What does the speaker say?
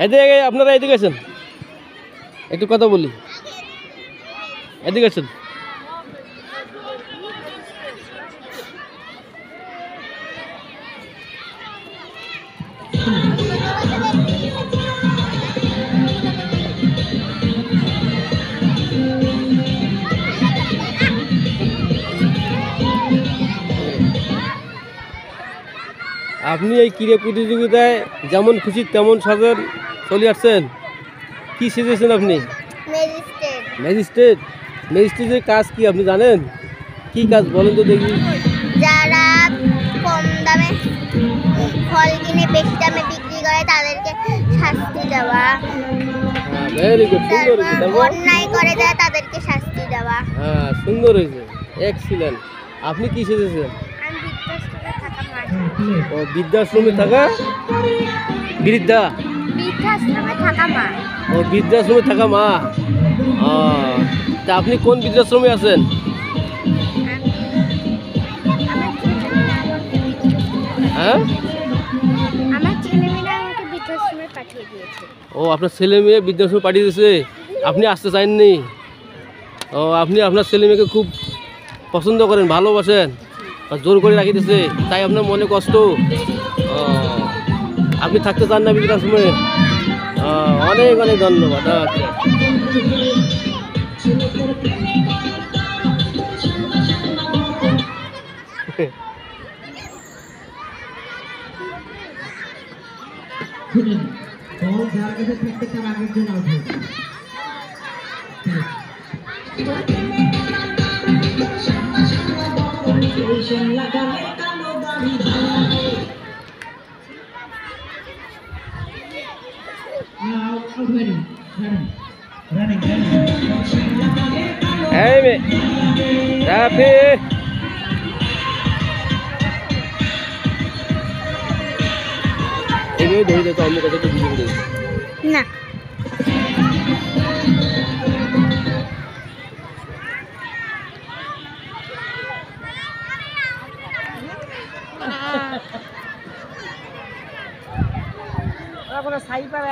এদিকে আপনারা এদিকে আছেন, একটু কথা বলি। এদিকে আছেন। আপনি এই ক্রীড়া প্রতিযোগিতায় যেমন খুশি তেমন সাজেন চলে আসছেন। কি সেজেছেন আপনি? ম্যাজিস্ট্রেট। ম্যাজিস্ট্রেটের কাজ কি আপনি জানেন? কি কাজ বলেন তো দেখি। যারা কম দামে ফল কিনে বেশি দামে বিক্রি করে তাদেরকে শাস্তি দেওয়া। ভেরি গুড, সুন্দর হয়েছে। অন্যায় করে দেয় তাদেরকে শাস্তি দেওয়া। হ্যাঁ, সুন্দর হয়েছে, এক্সিলেন্ট। আপনি কি সেজেছেন? ও, বৃদ্ধাশ্রমে থাকা বৃদ্ধা। বৃদ্ধাশ্রমে থাকা মা। ও, বৃদ্ধাশ্রমে থাকা মা। তা আপনি কোন বৃদ্ধাশ্রমে আছেন? হ্যাঁ, আমার ছেলেমেয়েরা আমাকে বৃদ্ধাশ্রমে পাঠিয়ে দিয়েছে। ও, আপনার ছেলে মেয়ে বৃদ্ধাশ্রমে পাঠিয়ে দিয়েছে, আপনি আসতে চাননি? ও, আপনি আপনার ছেলে মেয়েকে খুব পছন্দ করেন, ভালোবাসেন, জোর করে রাখি দিয়েছে, তাই আপনার মনে কষ্ট। আপনি থাকতে চান না বৃদ্ধাশ্রমে? অনেক অনেক ধন্যবাদ। আচ্ছা, এই মে রাফি, এইভাবে ধরে যেত অন্য কথা তো বুঝে দেবে না। কোনো সাই পাবে